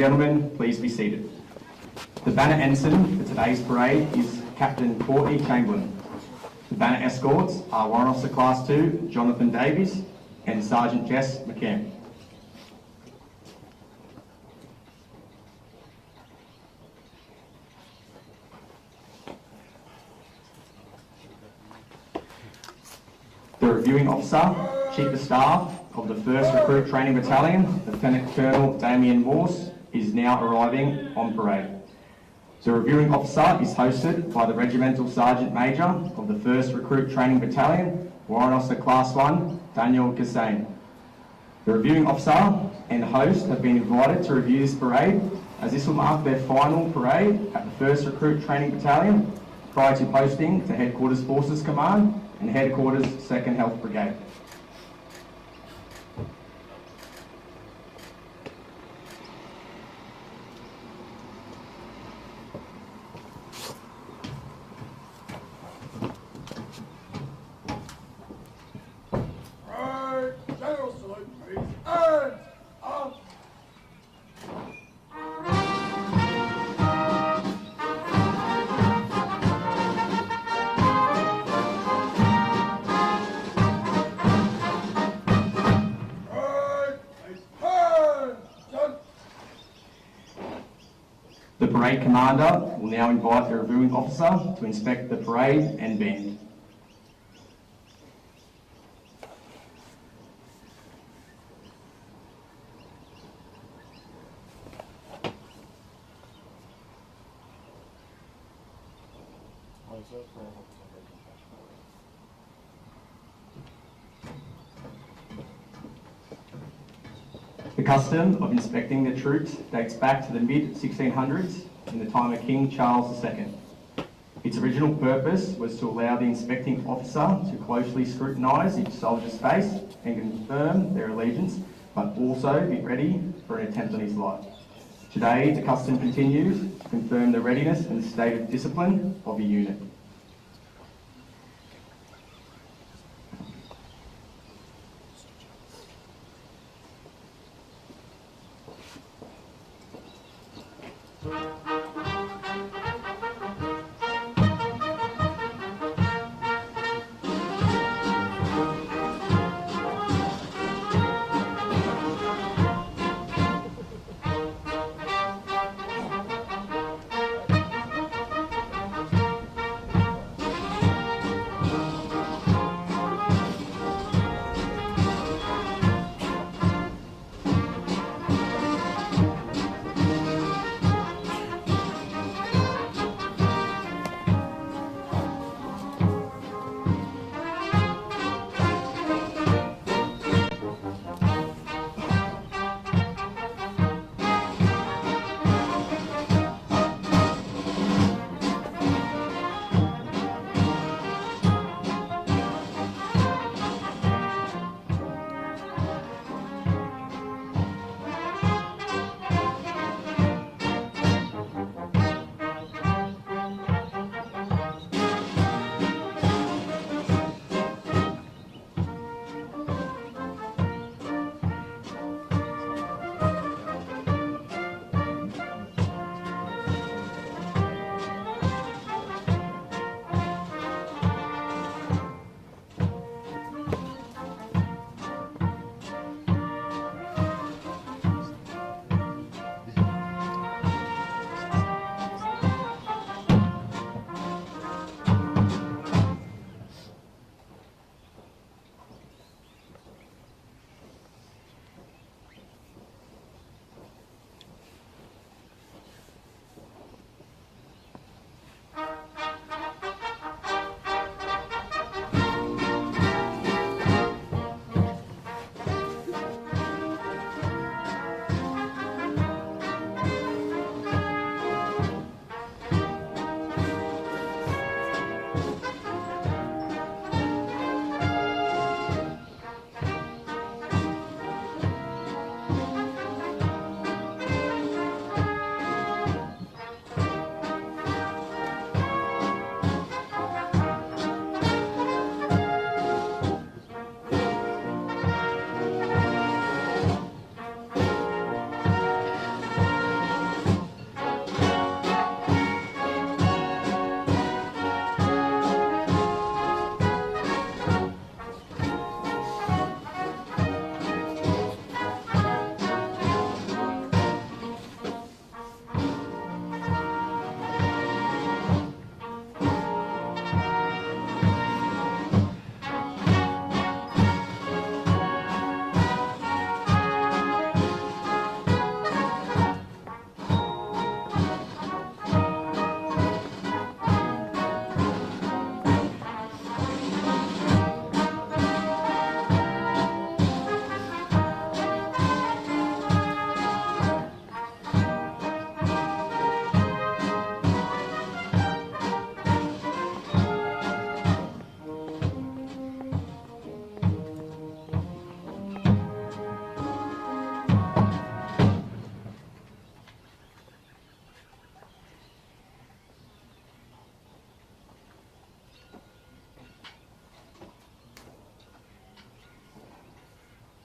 gentlemen, please be seated. The banner ensign for today's parade is Captain Courtney Chamberlain. The banner escorts are Warrant Officer Class 2 Jonathan Davies and Sergeant Jess McCann. The reviewing officer, Chief of Staff of the 1st Recruit Training Battalion, Lieutenant Colonel Damien Morse, is now arriving on parade. The reviewing officer is hosted by the Regimental Sergeant Major of the 1st Recruit Training Battalion, Warrant Officer Class 1, Daniel Kassain. The reviewing officer and host have been invited to review this parade, as this will mark their final parade at the 1st Recruit Training Battalion prior to posting to Headquarters Forces Command and Headquarters 2nd Health Brigade. The parade commander will now invite the reviewing officer to inspect the parade and band. The custom of inspecting the troops dates back to the mid-1600s in the time of King Charles II. Its original purpose was to allow the inspecting officer to closely scrutinise each soldier's face and confirm their allegiance, but also be ready for an attempt on his life. Today, the custom continues to confirm the readiness and state of discipline of a unit.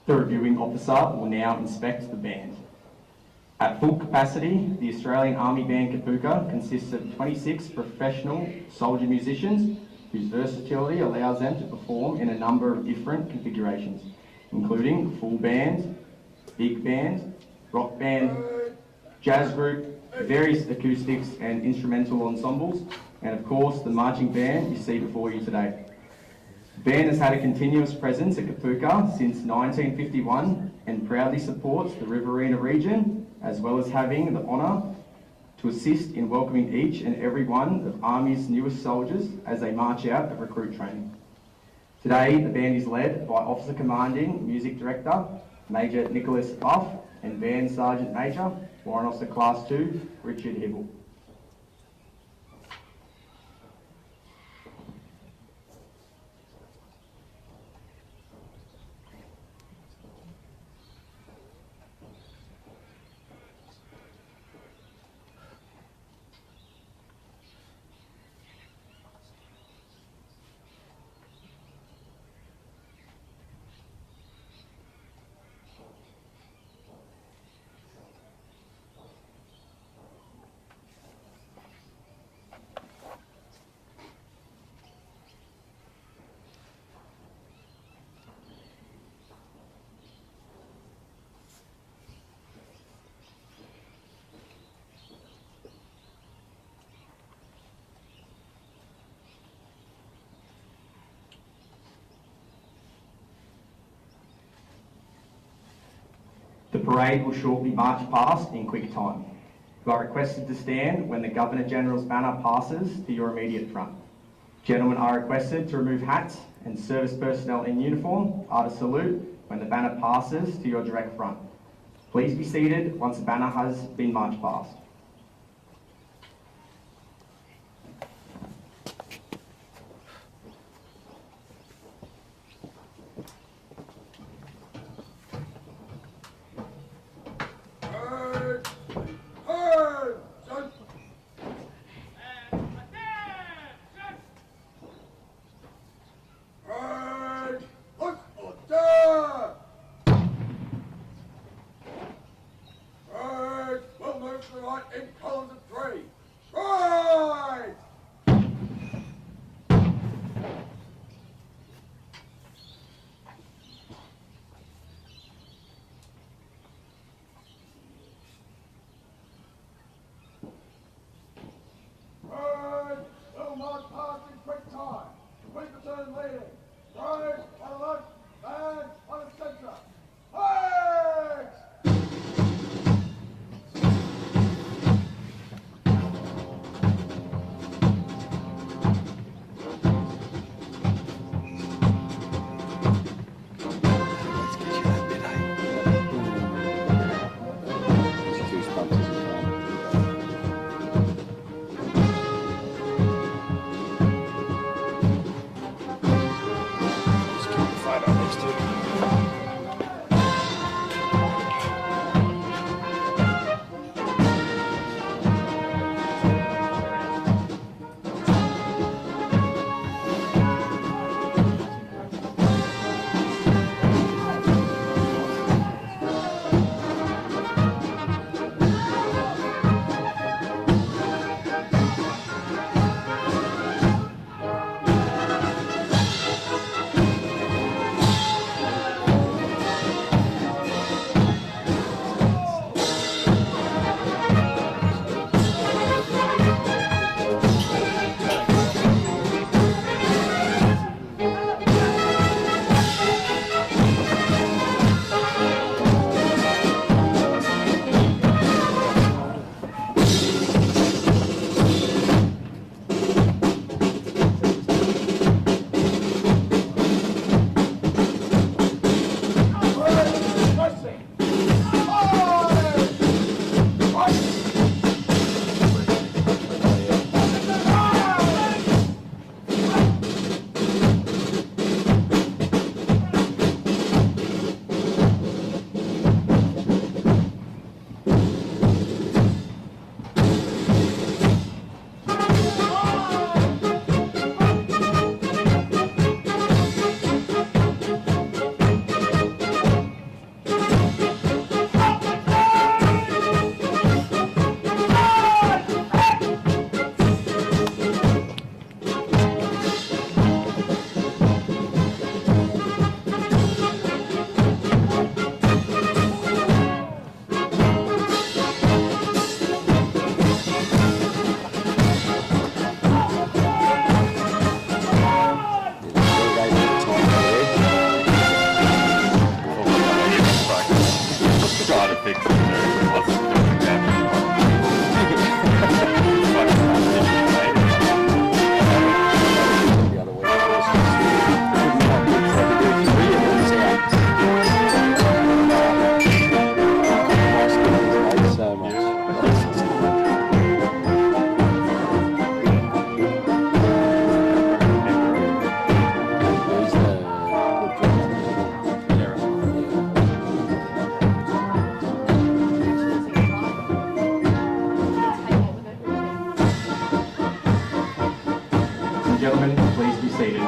The reviewing officer will now inspect the band. At full capacity, the Australian Army Band Kapooka consists of 26 professional soldier musicians whose versatility allows them to perform in a number of different configurations, including full band, big band, rock band, jazz group, various acoustics and instrumental ensembles, and of course the marching band you see before you today. The band has had a continuous presence at Kapooka since 1951 and proudly supports the Riverina region, as well as having the honour to assist in welcoming each and every one of Army's newest soldiers as they march out of recruit training. Today, the band is led by Officer Commanding Music Director, Major Nicholas Buff, and Band Sergeant Major, Warrant Officer Class 2, Richard Hibble. The parade will shortly march past in quick time. You are requested to stand when the Governor-General's banner passes to your immediate front. Gentlemen are requested to remove hats, and service personnel in uniform are to salute when the banner passes to your direct front. Please be seated once the banner has been marched past. Right gentlemen, please be seated.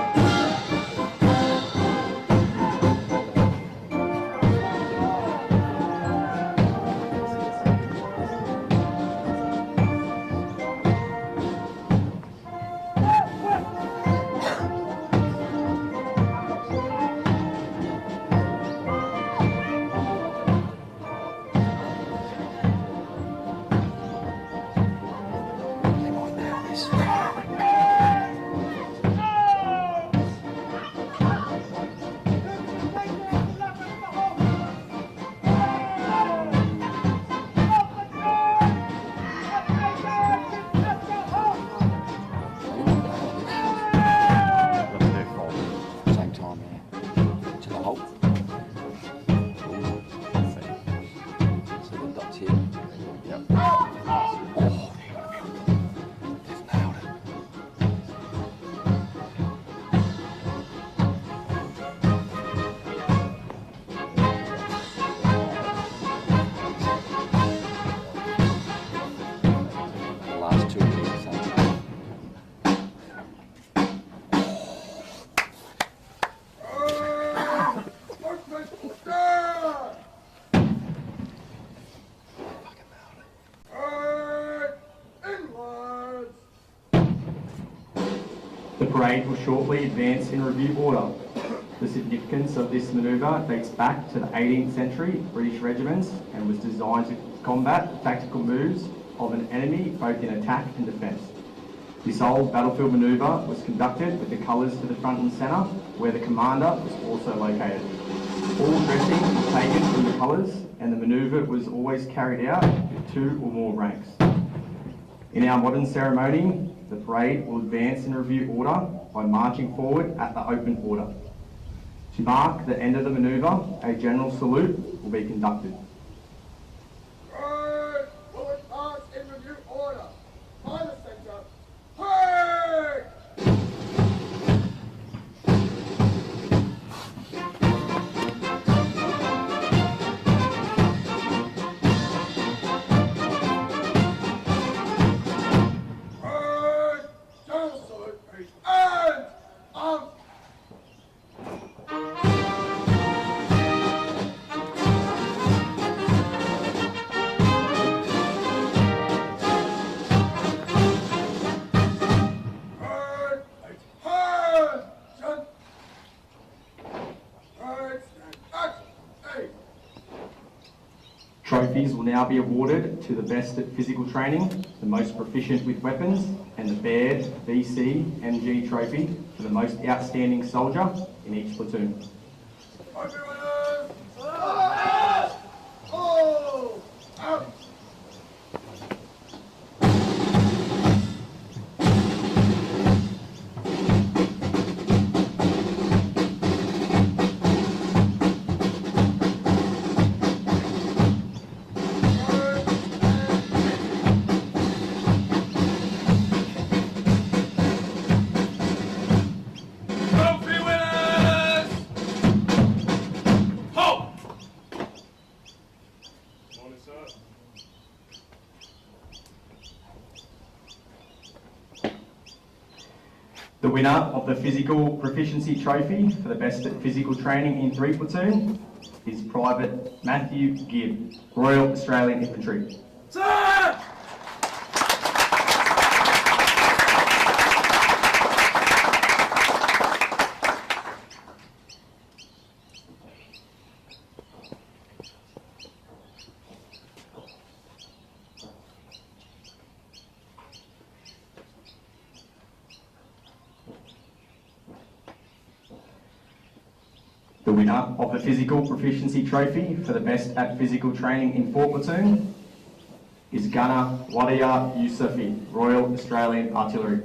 The parade will shortly advance in review order. The significance of this manoeuvre dates back to the 18th century British regiments and was designed to combat tactical moves of an enemy both in attack and defence. This old battlefield manoeuvre was conducted with the colours to the front and centre, where the commander was also located. All dressing was taken from the colours, and the manoeuvre was always carried out with 2 or more ranks. In our modern ceremony, the parade will advance in review order by marching forward at the open order. To mark the end of the manoeuvre, a general salute will be conducted. Parade will advance in review order. By the centre, parade! Trophies will now be awarded to the best at physical training, the most proficient with weapons, and the Baird BC-MG trophy for the most outstanding soldier in each platoon. The winner of the Physical Proficiency Trophy for the best at physical training in 3 platoon is Private Matthew Gibb, Royal Australian Infantry. Sir! The winner of the Physical Proficiency Trophy for the best at physical training in 4 platoon is Gunner Wadia Yusufi, Royal Australian Artillery.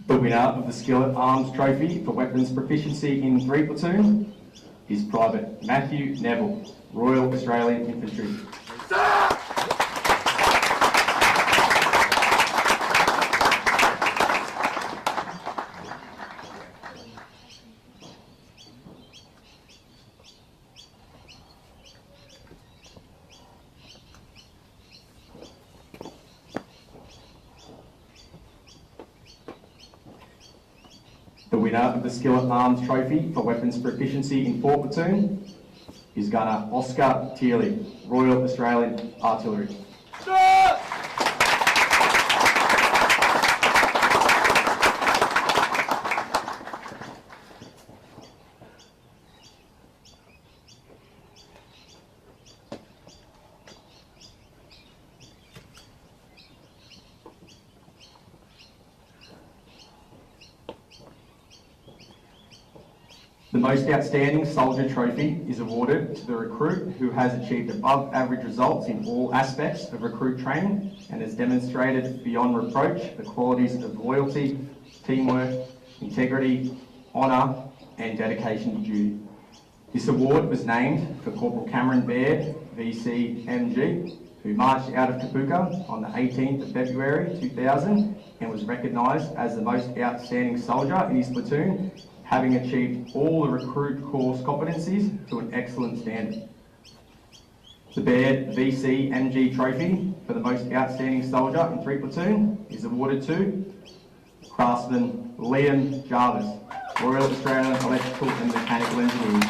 The winner of the Skillet Arms Trophy for weapons proficiency in 3 Platoon is Private Matthew Neville, Royal Australian Infantry. The winner of the Skillet Arms Trophy for weapons proficiency in 4 Platoon is Gunner Oscar Tearley, Royal Australian Artillery. The Most Outstanding Soldier Trophy is awarded to the recruit who has achieved above average results in all aspects of recruit training and has demonstrated beyond reproach the qualities of loyalty, teamwork, integrity, honour and dedication to duty. This award was named for Corporal Cameron Baird, VCMG, who marched out of Kapooka on the 18th of February 2000 and was recognised as the most outstanding soldier in his platoon, having achieved all the recruit course competencies to an excellent standard. The Baird VCMG Trophy for the most outstanding soldier in 3 Platoon is awarded to Craftsman Liam Jarvis, Royal Australian Electrical and Mechanical Engineers.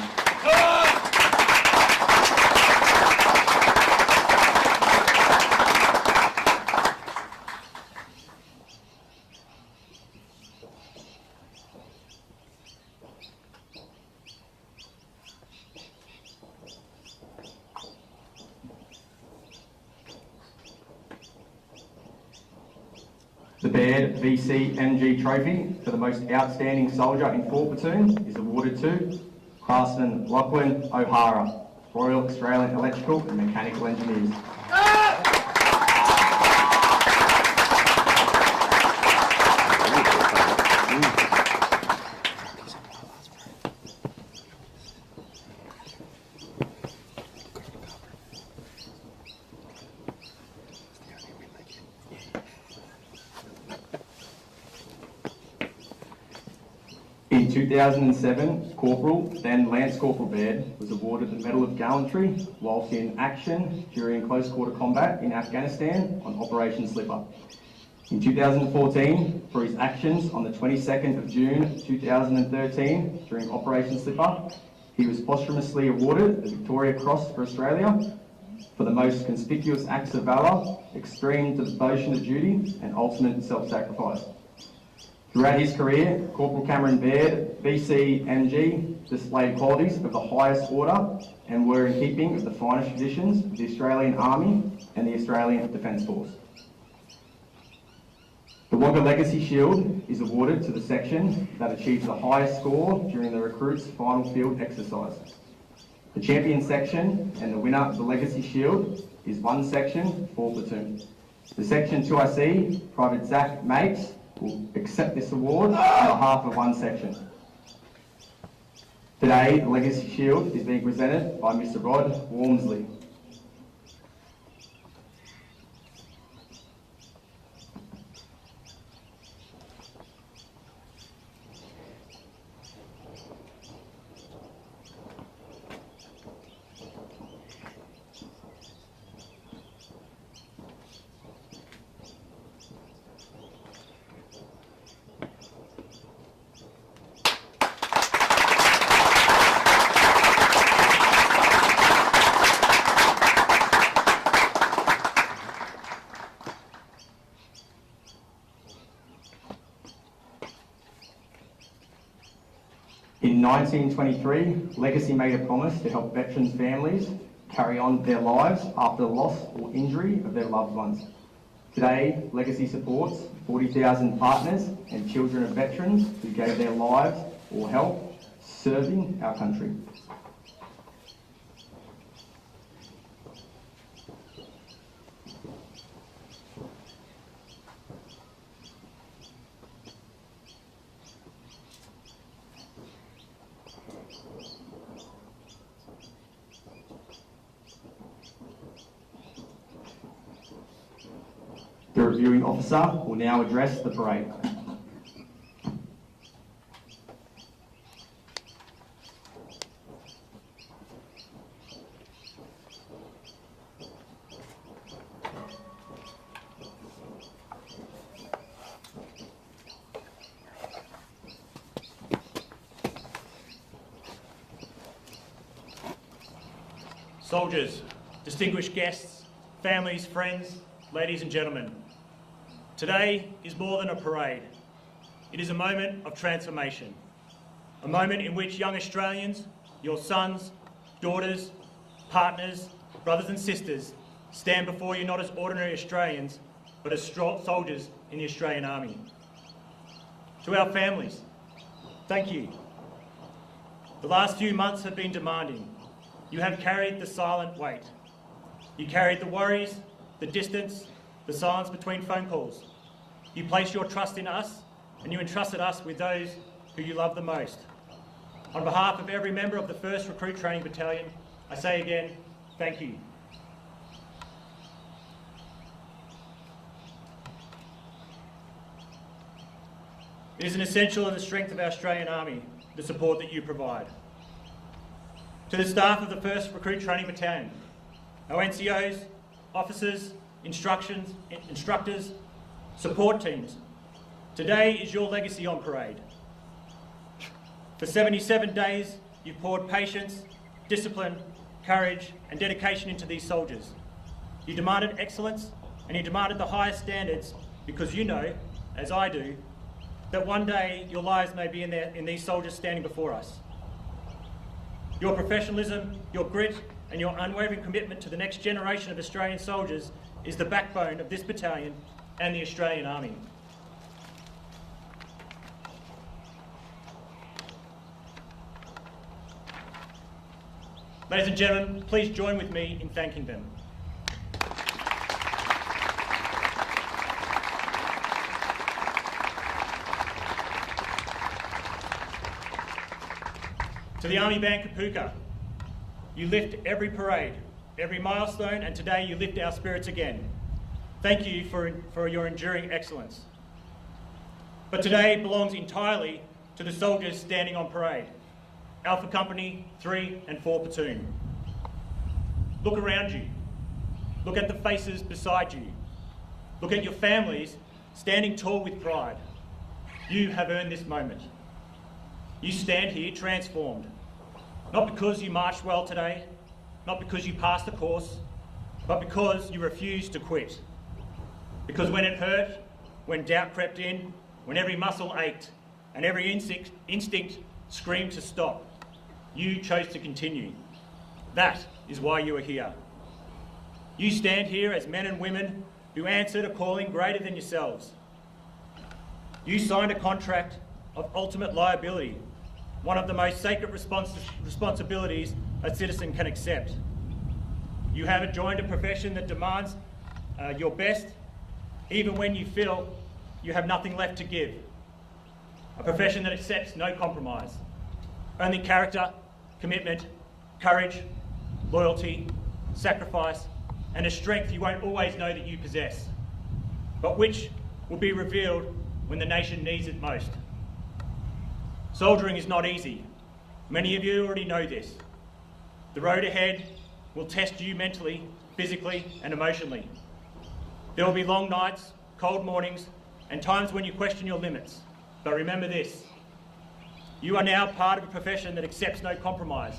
The Baird VCMG Trophy for the most outstanding soldier in 4 Platoon is awarded to Craftsman Lachlan O'Hara, Royal Australian Electrical and Mechanical Engineers. In 2007, Corporal, then Lance Corporal Baird, was awarded the Medal of Gallantry whilst in action during close quarter combat in Afghanistan on Operation Slipper. In 2014, for his actions on the 22nd of June 2013 during Operation Slipper, he was posthumously awarded the Victoria Cross for Australia for the most conspicuous acts of valour, extreme devotion to duty and ultimate self-sacrifice. Throughout his career, Corporal Cameron Baird, VCMG, displayed qualities of the highest order and were in keeping with the finest traditions of the Australian Army and the Australian Defence Force. The Wagga Legacy Shield is awarded to the section that achieves the highest score during the recruit's final field exercise. The champion section and the winner of the Legacy Shield is 1 section, 4 platoon. The section 2IC, Private Zach Mates, will accept this award on behalf of 1 section. Today, the Legacy Shield is being presented by Mr. Rod Walmsley. In 1923, Legacy made a promise to help veterans' families carry on their lives after the loss or injury of their loved ones. Today, Legacy supports 40,000 partners and children of veterans who gave their lives or help serving our country. The reviewing officer will now address the parade. Soldiers, distinguished guests, families, friends, ladies and gentlemen. Today is more than a parade. It is a moment of transformation. A moment in which young Australians, your sons, daughters, partners, brothers and sisters, stand before you not as ordinary Australians, but as soldiers in the Australian Army. To our families, thank you. The last few months have been demanding. You have carried the silent weight. You carried the worries, the distance, the silence between phone calls. You placed your trust in us, and you entrusted us with those who you love the most. On behalf of every member of the 1st Recruit Training Battalion, I say again, thank you. It is an essential in the strength of our Australian Army, the support that you provide. To the staff of the 1st Recruit Training Battalion, our NCOs, officers, instructors, support teams, today is your legacy on parade. For 77 days, you've poured patience, discipline, courage and dedication into these soldiers. You demanded excellence and you demanded the highest standards because you know, as I do, that one day your lives may be in these soldiers standing before us. Your professionalism, your grit and your unwavering commitment to the next generation of Australian soldiers is the backbone of this battalion and the Australian Army. Ladies and gentlemen, please join with me in thanking them. To the Army Band Kapooka, you lift every parade, every milestone, and today you lift our spirits again. Thank you for your enduring excellence. But today belongs entirely to the soldiers standing on parade, Alpha Company 3 and 4 Platoon. Look around you. Look at the faces beside you. Look at your families standing tall with pride. You have earned this moment. You stand here transformed, not because you marched well today, not because you passed the course, but because you refused to quit. Because when it hurt, when doubt crept in, when every muscle ached and every instinct screamed to stop, you chose to continue. That is why you are here. You stand here as men and women who answered a calling greater than yourselves. You signed a contract of ultimate liability, one of the most sacred responsibilities a citizen can accept. You have joined a profession that demands your best, even when you feel you have nothing left to give. A profession that accepts no compromise, only character, commitment, courage, loyalty, sacrifice, and a strength you won't always know that you possess, but which will be revealed when the nation needs it most. Soldiering is not easy. Many of you already know this. The road ahead will test you mentally, physically, and emotionally. There will be long nights, cold mornings, and times when you question your limits. But remember this, you are now part of a profession that accepts no compromise,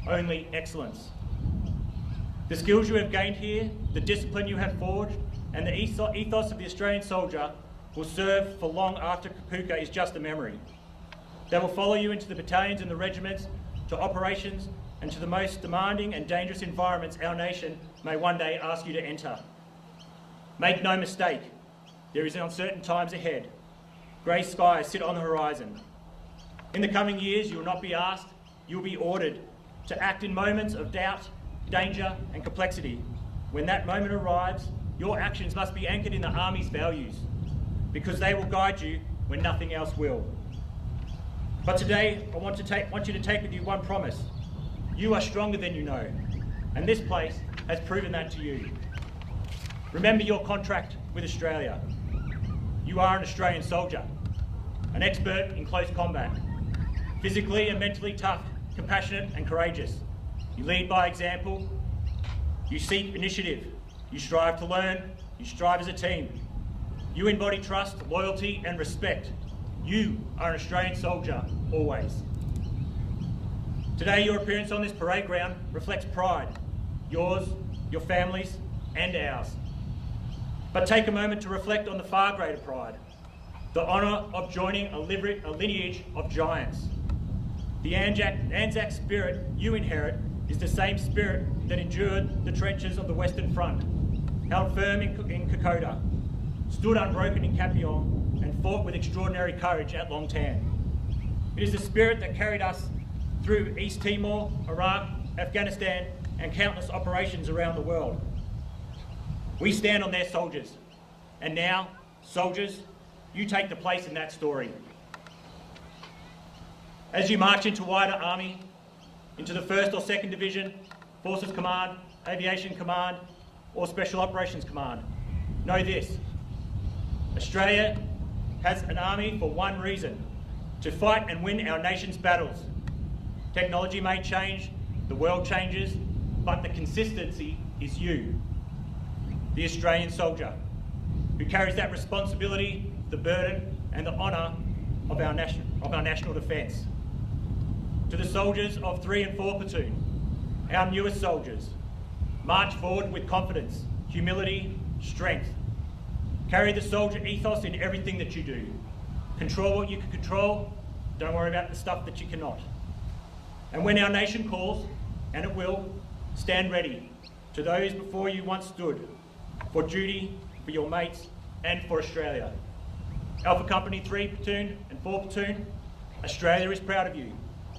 only excellence. The skills you have gained here, the discipline you have forged, and the ethos of the Australian soldier will serve for long after Kapooka is just a memory. They will follow you into the battalions and the regiments, to operations, and to the most demanding and dangerous environments our nation may one day ask you to enter. Make no mistake, there is uncertain times ahead. Grey skies sit on the horizon. In the coming years, you will not be asked, you will be ordered to act in moments of doubt, danger, and complexity. When that moment arrives, your actions must be anchored in the Army's values, because they will guide you when nothing else will. But today, I want you to take with you one promise. You are stronger than you know, and this place has proven that to you. Remember your contract with Australia. You are an Australian soldier, an expert in close combat, physically and mentally tough, compassionate and courageous. You lead by example, you seek initiative, you strive to learn, you strive as a team. You embody trust, loyalty and respect. You are an Australian soldier, always. Today, your appearance on this parade ground reflects pride, yours, your family's and ours. But take a moment to reflect on the far greater pride, the honour of joining a lineage of giants. The Anzac spirit you inherit is the same spirit that endured the trenches of the Western Front, held firm in Kapooka, stood unbroken in Kapooka, and fought with extraordinary courage at Long Tan. It is the spirit that carried us through East Timor, Iraq, Afghanistan, and countless operations around the world. We stand on their soldiers, and now, soldiers, you take the place in that story. As you march into wider army, into the 1st or 2nd Division, Forces Command, Aviation Command, or Special Operations Command, know this: Australia has an army for one reason: to fight and win our nation's battles. Technology may change, the world changes, but the consistency is you, the Australian soldier, who carries that responsibility, the burden and the honour of our national defence. To the soldiers of 3 and 4 Platoon, our newest soldiers, march forward with confidence, humility, strength. Carry the soldier ethos in everything that you do. Control what you can control, don't worry about the stuff that you cannot. And when our nation calls, and it will, stand ready to those before you once stood, for duty, for your mates, and for Australia. Alpha Company 3 Platoon and 4 Platoon, Australia is proud of you,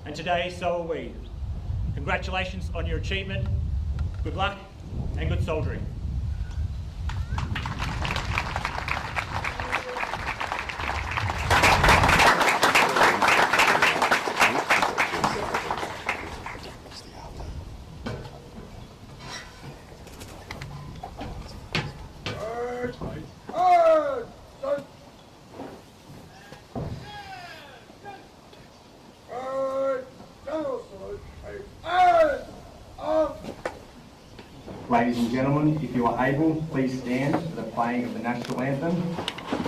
and today so are we. Congratulations on your achievement, good luck, and good soldiering. Ladies and gentlemen, if you are able, please stand for the playing of the national anthem.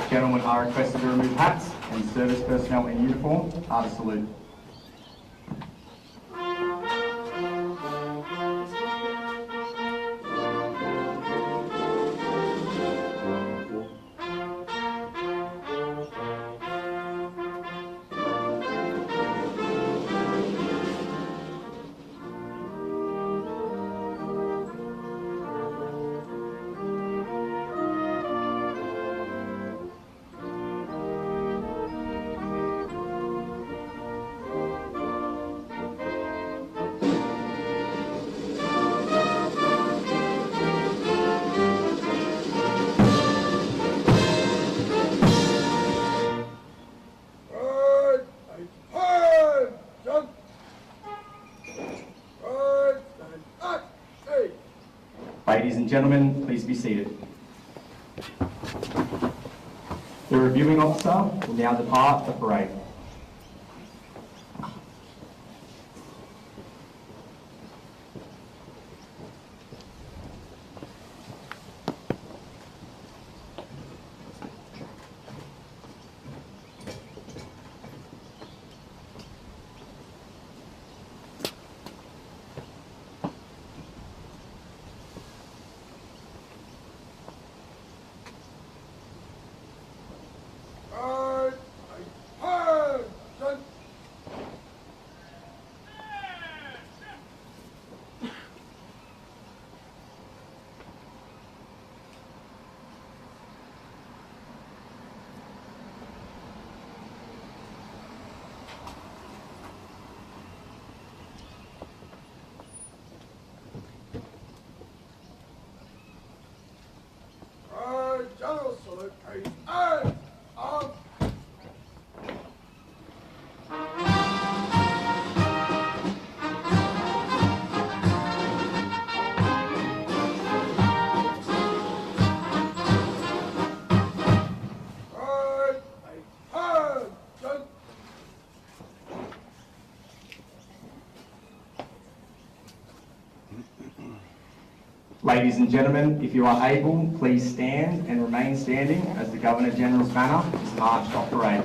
Gentlemen are requested to remove hats, and service personnel in uniform are to salute. Ladies and gentlemen, please be seated. The reviewing officer will now depart the parade. Ladies and gentlemen, if you are able, please stand and remain standing as the Governor-General's banner is marched off parade.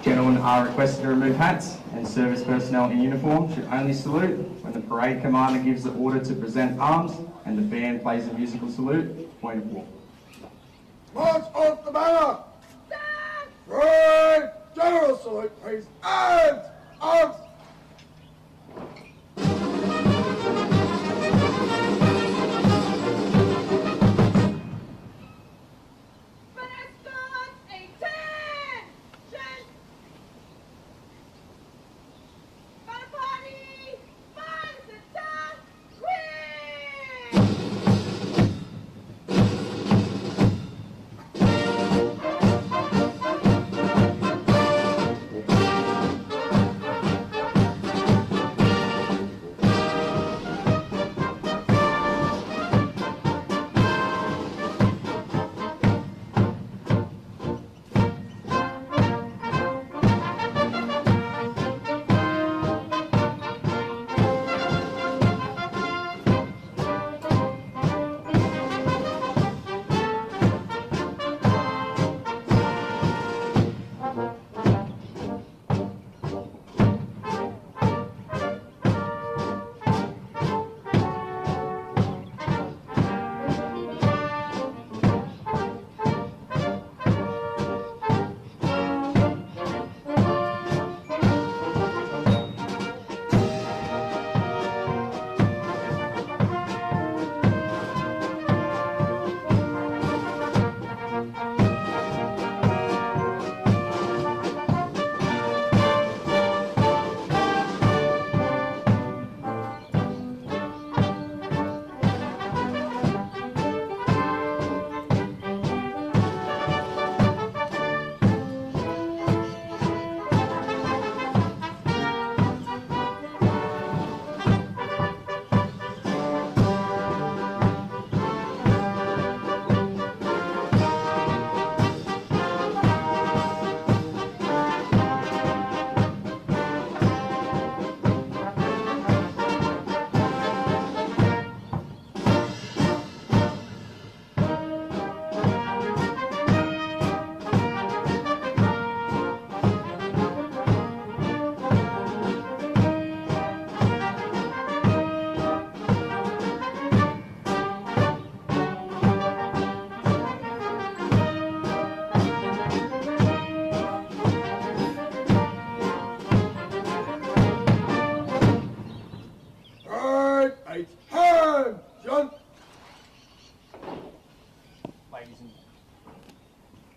Gentlemen are requested to remove hats, and service personnel in uniform should only salute when the parade commander gives the order to present arms and the band plays a musical salute. Point of war. March off the banner! Parade! General salute, please. And arms!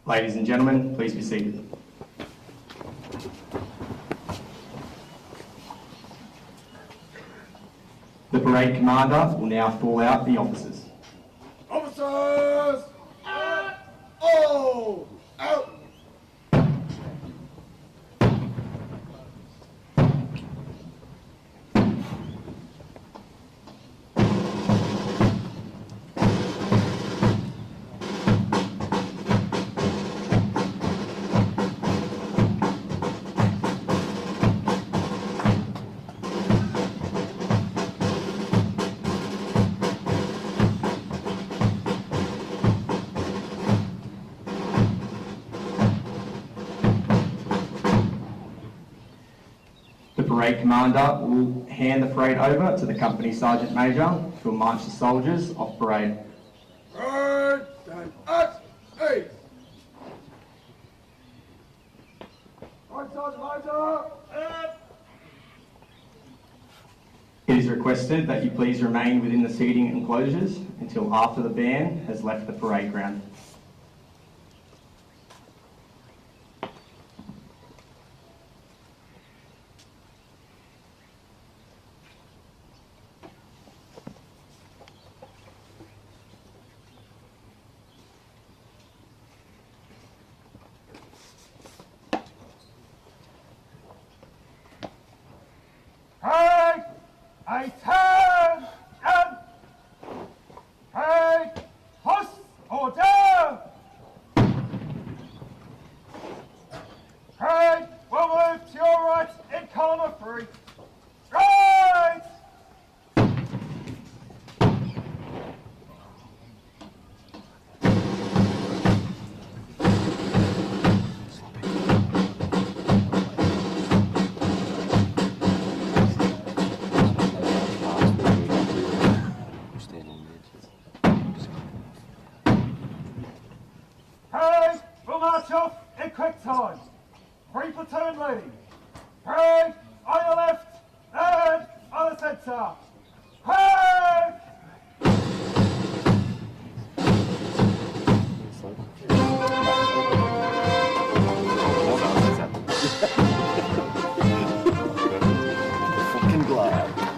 Ladies and gentlemen, please be seated. The parade commander will now call out the officers. Officers! Out! All! Out! The parade commander will hand the parade over to the company sergeant major, who will march the soldiers off parade. Parade! Stand at ease! Right, Sergeant Major! It is requested that you please remain within the seating enclosures until after the band has left the parade ground. Take a turn and take toss or down. Take will move to your right in corner 3. Right. centre. Hey! Fucking glad.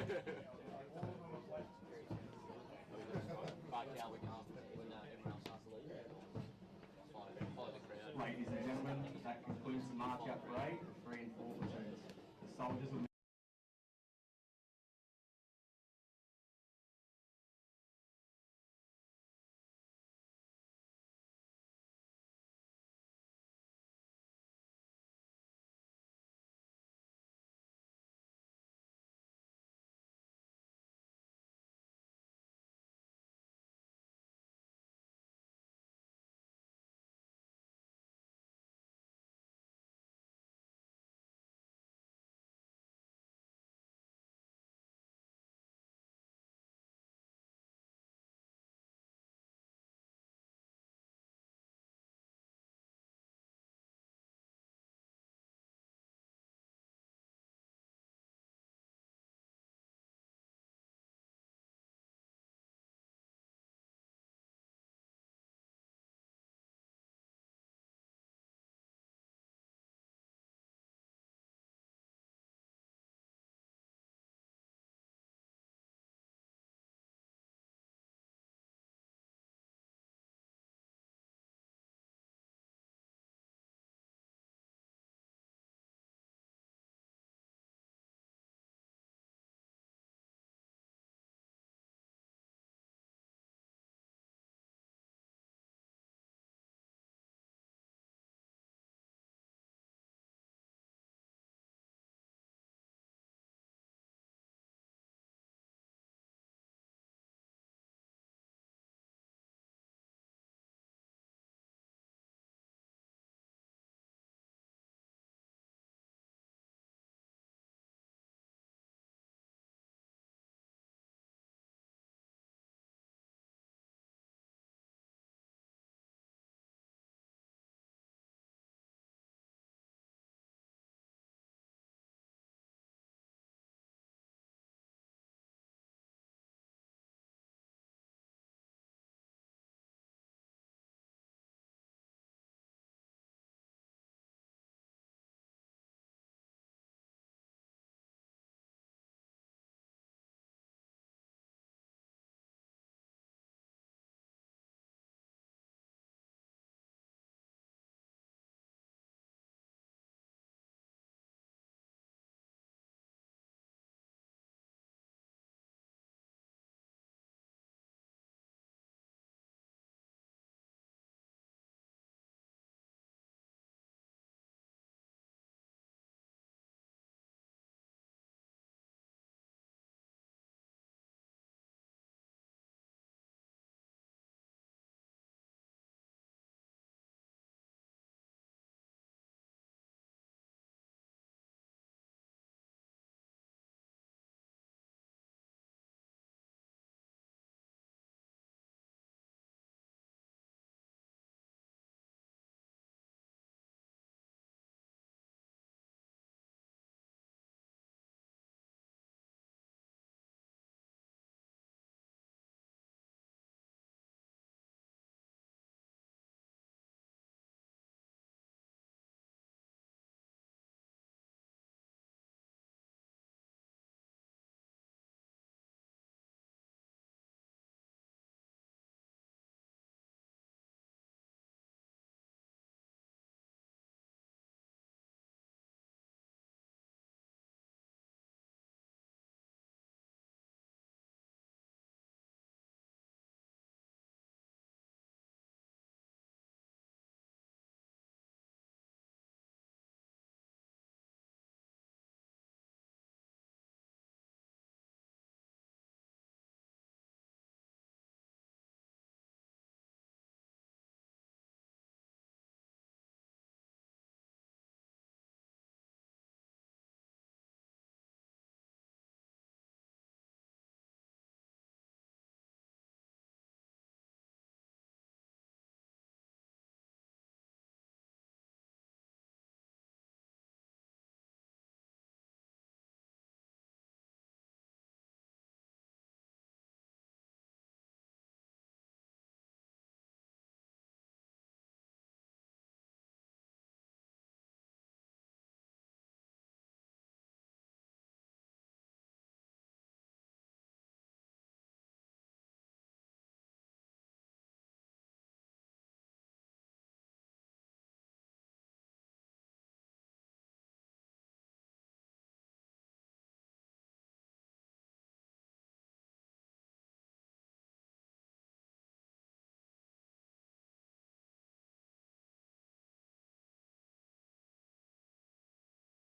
Yeah.